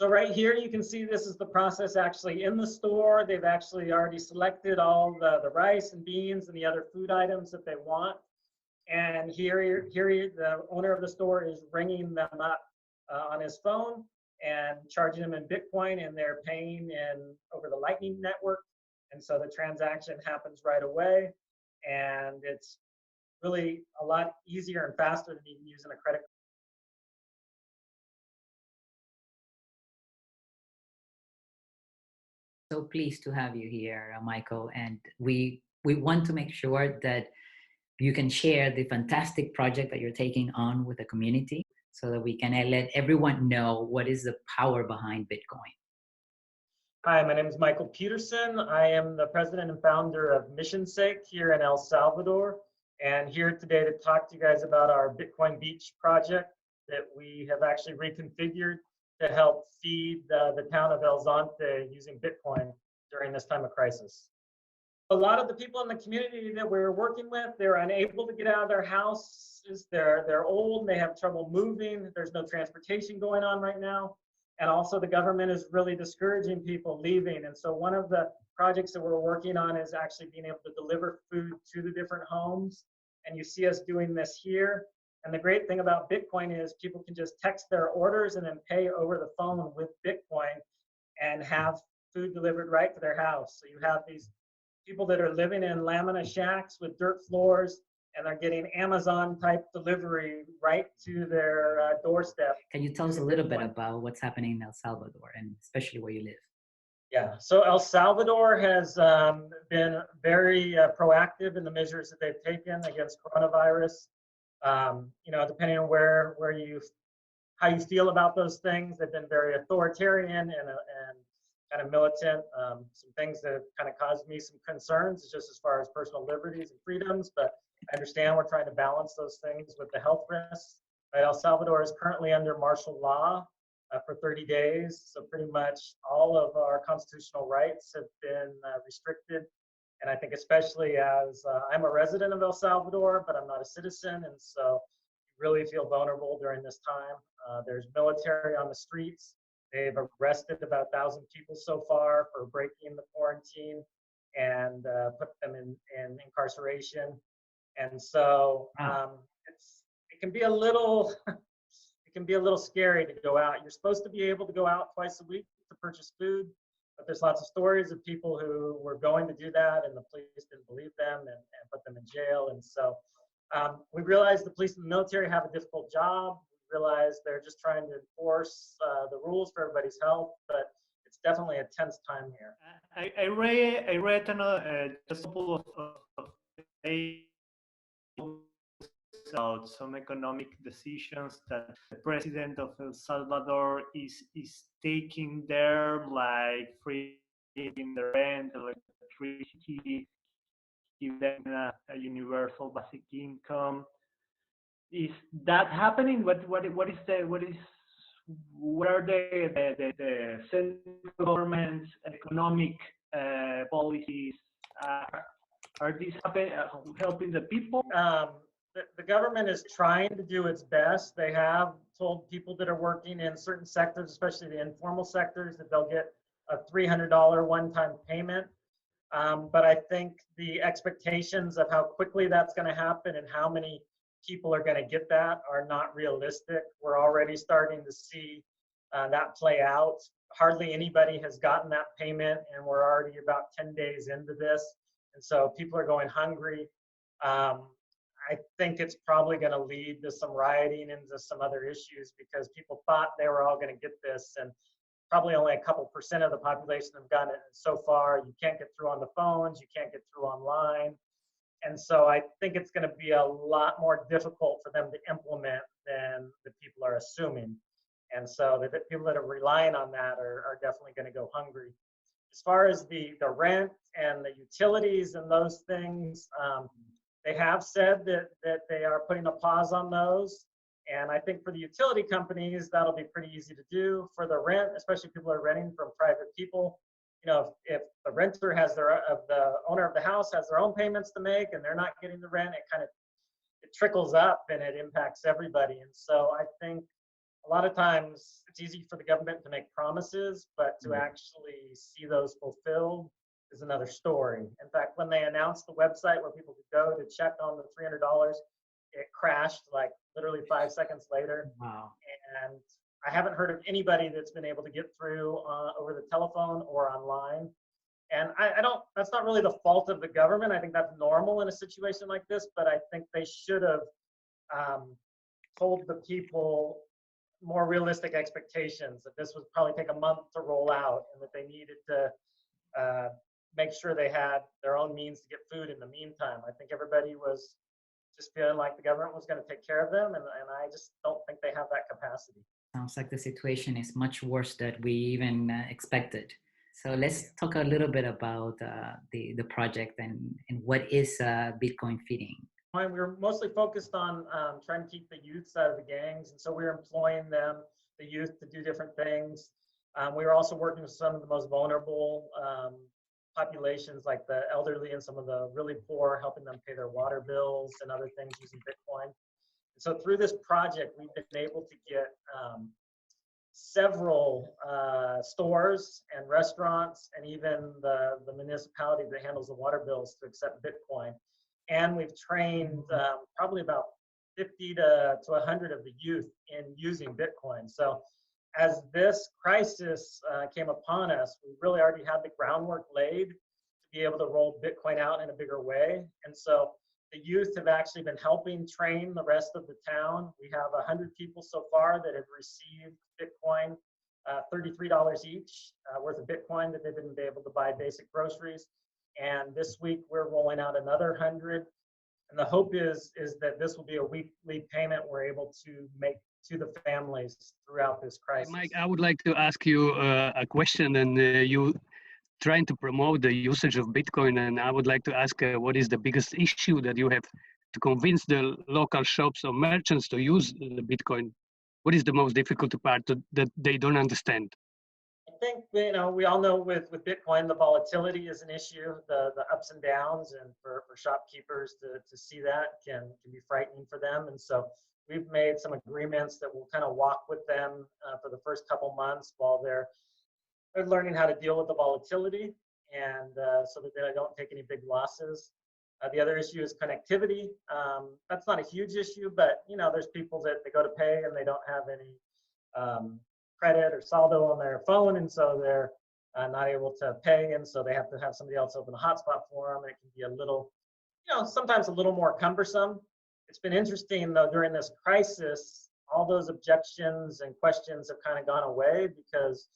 So right here, you can see this is the process actually in the store. They've actually already selected all the rice and beans and the other food items that they want. And here, the owner of the store is ringing them up on his phone and charging them in Bitcoin, and they're paying in over the Lightning Network. And so the transaction happens right away. And it's really a lot easier and faster than even using a credit card. So pleased to have you here, Michael. And we want to make sure that you can share the fantastic project that you're taking on with the community so that we can let everyone know what is the power behind Bitcoin. Hi, my name is Michael Peterson. I am the president and founder of MissionSake here in El Salvador, and here today to talk to you guys about our Bitcoin Beach project that we have actually reconfigured to help feed the town of El Zonte using Bitcoin during this time of crisis. A lot of the people in the community that we're working with, they're unable to get out of their houses. They're old, they have trouble moving. There's no transportation going on right now. And also the government is really discouraging people leaving. And so one of the projects that we're working on is actually being able to deliver food to the different homes. And you see us doing this here. And the great thing about Bitcoin is people can just text their orders and then pay over the phone with Bitcoin and have food delivered right to their house. So you have these people that are living in lamina shacks with dirt floors, and they're getting Amazon type delivery right to their doorstep. Can you tell us a little bit about what's happening in El Salvador, and especially where you live? Yeah, so El Salvador has been very proactive in the measures that they've taken against coronavirus. You know, depending on how you feel about those things, they've been very authoritarian and kind of militant. Some things that have kind of caused me some concerns, just as far as personal liberties and freedoms, but I understand we're trying to balance those things with the health risks. Right, El Salvador is currently under martial law for 30 days, so pretty much all of our constitutional rights have been restricted. And I think especially as I'm a resident of El Salvador, but I'm not a citizen, and so you really feel vulnerable during this time. There's military on the streets. They've arrested about 1,000 people so far for breaking the quarantine and put them in incarceration. And so it can be a little scary to go out. You're supposed to be able to go out twice a week to purchase food, but there's lots of stories of people who were going to do that and the police didn't believe them and put them in jail. And so we realize the police and the military have a difficult job. We realize they're just trying to enforce the rules for everybody's health, but it's definitely a tense time here. I read just a couple of days about some economic decisions that the president of El Salvador is taking there, like freeing the rent, electricity, give them a universal basic income. Is that happening? What are the central government's economic policies? Are these helping the people? The government is trying to do its best. They have told people that are working in certain sectors, especially the informal sectors, that they'll get a $300 one-time payment. But I think the expectations of how quickly that's going to happen and how many people are going to get that are not realistic. We're already starting to see that play out. Hardly anybody has gotten that payment, and we're already about 10 days into this. And so people are going hungry. I think it's probably going to lead to some rioting and to some other issues because people thought they were all going to get this, and probably only a couple % of the population have gotten it so far. You can't get through on the phones, you can't get through online. And so I think it's going to be a lot more difficult for them to implement than the people are assuming. And so the people that are relying on that are definitely going to go hungry. As far as the rent and the utilities and those things, they have said that they are putting a pause on those. And I think for the utility companies, that'll be pretty easy to do. For the rent, especially people are renting from private people, you know, if the renter has the owner of the house has their own payments to make and they're not getting the rent, it trickles up and it impacts everybody. And so I think a lot of times it's easy for the government to make promises, but to actually see those fulfilled is another story. In fact, when they announced the website where people could go to check on the $300, it crashed like literally 5 seconds later. Wow. And I haven't heard of anybody that's been able to get through over the telephone or online. And I don't, that's not really the fault of the government. I think that's normal in a situation like this, but I think they should have told the people more realistic expectations, that this would probably take a month to roll out and that they needed to make sure they had their own means to get food in the meantime. I think everybody was just feeling like the government was going to take care of them, and I just don't think they have that capacity. Sounds like the situation is much worse than we even expected. So let's talk a little bit about the project and what is Bitcoin feeding. We were mostly focused on trying to keep the youth out of the gangs, and so we were employing them, the youth, to do different things. We were also working with some of the most vulnerable populations, like the elderly and some of the really poor, helping them pay their water bills and other things using Bitcoin. So through this project, we've been able to get several stores and restaurants, and even the municipality that handles the water bills, to accept Bitcoin. And we've trained probably about 50 to 100 of the youth in using Bitcoin. So as this crisis came upon us, we really already had the groundwork laid to be able to roll Bitcoin out in a bigger way. And so the youth have actually been helping train the rest of the town. We have 100 people so far that have received Bitcoin, $33 each worth of Bitcoin, that they've been able to buy basic groceries. And this week we're rolling out another 100. And the hope is that this will be a weekly payment we're able to make to the families throughout this crisis. Mike, I would like to ask you a question, and you trying to promote the usage of Bitcoin, and I would like to ask what is the biggest issue that you have to convince the local shops or merchants to use the Bitcoin? What is the most difficult part that they don't understand? I think, we all know with Bitcoin, the volatility is an issue, the ups and downs, and for shopkeepers to see that can be frightening for them. And so we've made some agreements that will kind of walk with them for the first couple months while they're learning how to deal with the volatility, and so that they don't take any big losses. The other issue is connectivity. That's not a huge issue, but there's people that they go to pay and they don't have any credit or saldo on their phone, and so they're not able to pay, and so they have to have somebody else open the hotspot for them. It can be a little, sometimes a little more cumbersome. It's been interesting though, during this crisis, all those objections and questions have kind of gone away because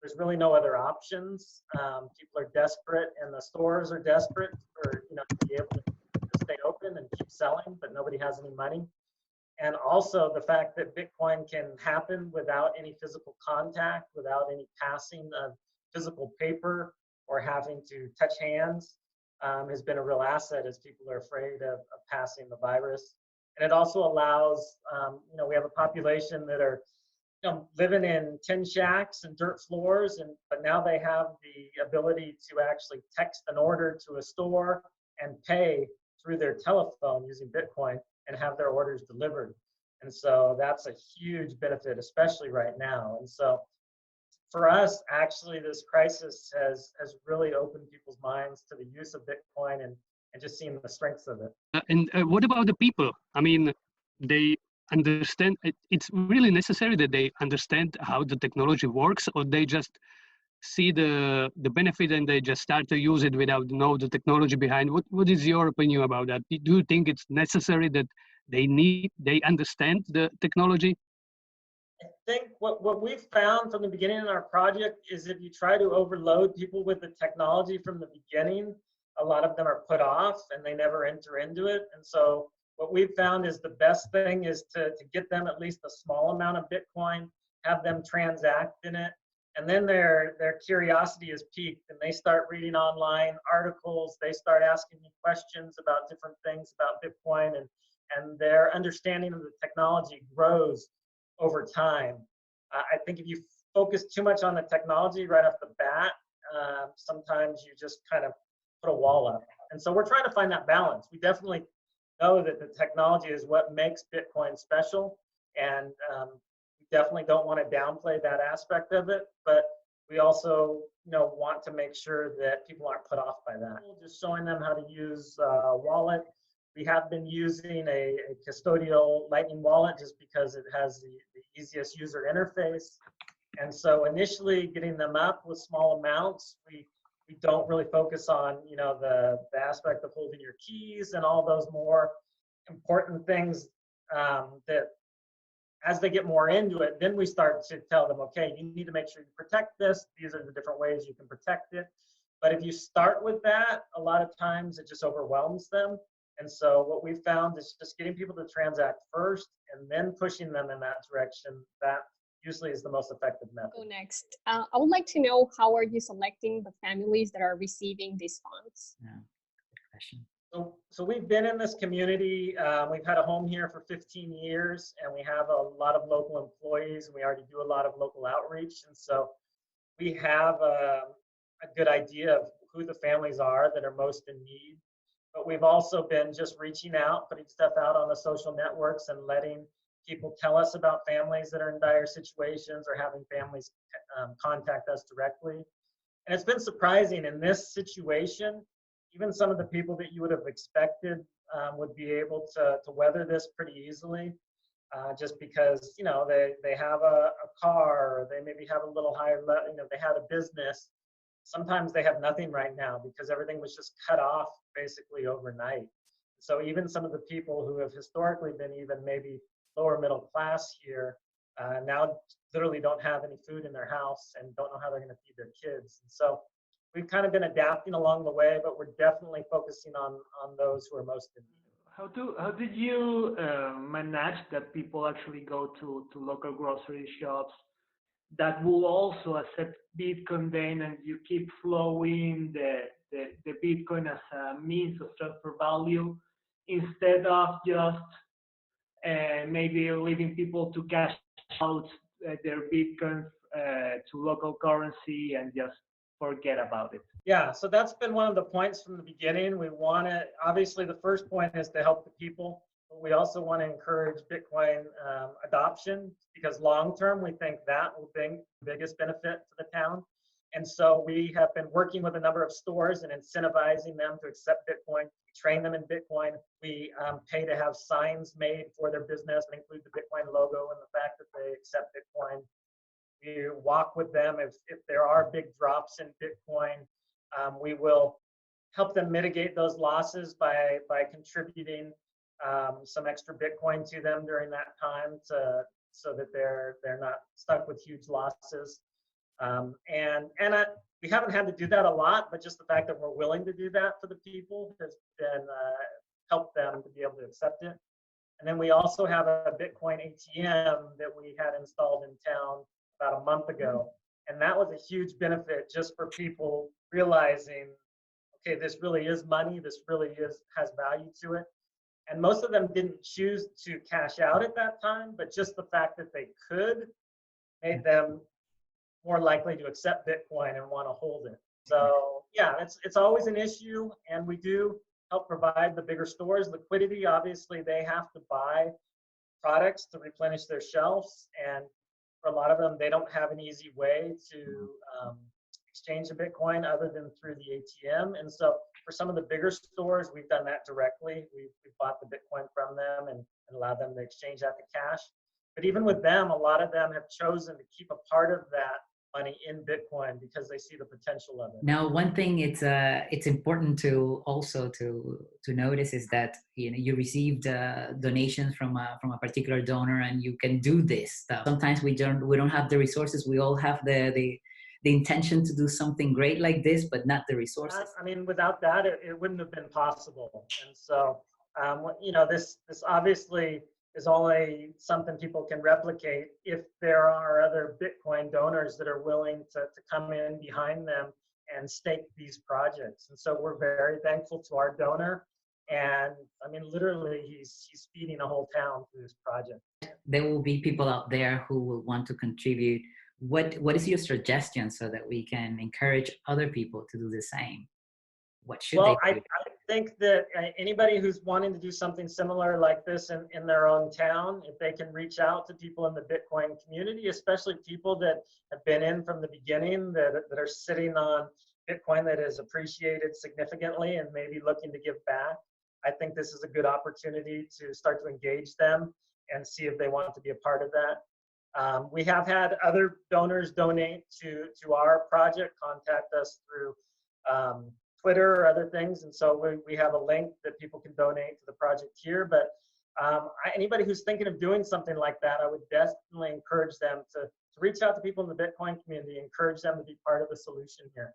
there's really no other options. People are desperate, and the stores are desperate for to be able to stay open and keep selling, but nobody has any money. And also the fact that Bitcoin can happen without any physical contact, without any passing of physical paper or having to touch hands, has been a real asset, as people are afraid of passing the virus. And it also allows, we have a population that are living in tin shacks and dirt floors, but now they have the ability to actually text an order to a store and pay through their telephone using Bitcoin and have their orders delivered. And so that's a huge benefit, especially right now. And so for us, actually, this crisis has really opened people's minds to the use of Bitcoin and just seeing the strengths of it. And what about the people? I mean, they understand, it's really necessary that they understand how the technology works, or they just see the benefit and they just start to use it without know the technology behind. What is your opinion about that? Do you think it's necessary that they understand the technology? I think what we've found from the beginning in our project is if you try to overload people with the technology from the beginning, a lot of them are put off and they never enter into it. And so what we've found is the best thing is to get them at least a small amount of Bitcoin, have them transact in it, and then their curiosity is piqued and they start reading online articles, they start asking me questions about different things about Bitcoin, and their understanding of the technology grows over time. I think if you focus too much on the technology right off the bat, sometimes you just kind of put a wall up. And so we're trying to find that balance. We definitely know that the technology is what makes Bitcoin special, and we definitely don't want to downplay that aspect of it, but we also, want to make sure that people aren't put off by that. Just showing them how to use a wallet. We have been using a custodial Lightning wallet just because it has the easiest user interface. And so initially getting them up with small amounts, we don't really focus on, the aspect of holding your keys and all those more important things that as they get more into it, then we start to tell them, okay, you need to make sure you protect this. These are the different ways you can protect it. But if you start with that, a lot of times it just overwhelms them. And so what we found is just getting people to transact first and then pushing them in that direction. That usually is the most effective method. Go next. I would like to know, how are you selecting the families that are receiving these funds? Yeah, good question. So we've been in this community. We've had a home here for 15 years, and we have a lot of local employees, and we already do a lot of local outreach. And so we have a good idea of who the families are that are most in need. But we've also been just reaching out, putting stuff out on the social networks and letting people tell us about families that are in dire situations or having families contact us directly. And it's been surprising in this situation. Even some of the people that you would have expected would be able to weather this pretty easily, just because, they have a car, or they maybe have a little higher, they had a business. Sometimes they have nothing right now because everything was just cut off basically overnight. So even some of the people who have historically been even maybe lower middle class here now literally don't have any food in their house and don't know how they're going to feed their kids. And so we've kind of been adapting along the way, but we're definitely focusing on those who are most in need. How did you manage that people actually go to local grocery shops that will also accept Bitcoin then, and you keep flowing the Bitcoin as a means of transfer value instead of just maybe leaving people to cash out their Bitcoin to local currency and just forget about it? Yeah, so that's been one of the points from the beginning. We want to, obviously the first point is to help the people, but we also want to encourage Bitcoin adoption, because long-term we think that will bring the biggest benefit to the town. And so we have been working with a number of stores and incentivizing them to accept Bitcoin. We train them in Bitcoin. We pay to have signs made for their business that include the Bitcoin logo and the fact that they accept Bitcoin. We walk with them if there are big drops in Bitcoin. We will help them mitigate those losses by contributing some extra Bitcoin to them during that time so that they're not stuck with huge losses. We haven't had to do that a lot, but just the fact that we're willing to do that for the people has been helped them to be able to accept it. And then we also have a Bitcoin ATM that we had installed in town about a month ago. And that was a huge benefit just for people realizing, okay, this really is money. This really has value to it. And most of them didn't choose to cash out at that time, but just the fact that they could made them more likely to accept Bitcoin and want to hold it. So yeah, it's always an issue, and we do help provide the bigger stores liquidity. Obviously, they have to buy products to replenish their shelves, and for a lot of them, they don't have an easy way to exchange the Bitcoin other than through the ATM. And so for some of the bigger stores, we've done that directly. We've bought the Bitcoin from them and allowed them to exchange that to cash. But even with them, a lot of them have chosen to keep a part of that money in Bitcoin because they see the potential of it. Now, one thing it's important to also to notice is that you received donations from a particular donor, and you can do this stuff. Sometimes we don't have the resources. We all have the intention to do something great like this, but not the resources. I mean, without that, it wouldn't have been possible. And so, this obviously is only something people can replicate if there are other Bitcoin donors that are willing to come in behind them and stake these projects. And so we're very thankful to our donor. And I mean, literally, he's feeding a whole town through this project. There will be people out there who will want to contribute. What is your suggestion so that we can encourage other people to do the same? What should they do? think that anybody who's wanting to do something similar like this in their own town, if they can reach out to people in the Bitcoin community, especially people that have been in from the beginning, that are sitting on Bitcoin that is appreciated significantly and maybe looking to give back, I think this is a good opportunity to start to engage them and see if they want to be a part of that. We have had other donors donate to our project, contact us through Twitter or other things, and so we have a link that people can donate to the project here. But anybody who's thinking of doing something like that, I would definitely encourage them to reach out to people in the Bitcoin community, encourage them to be part of the solution here.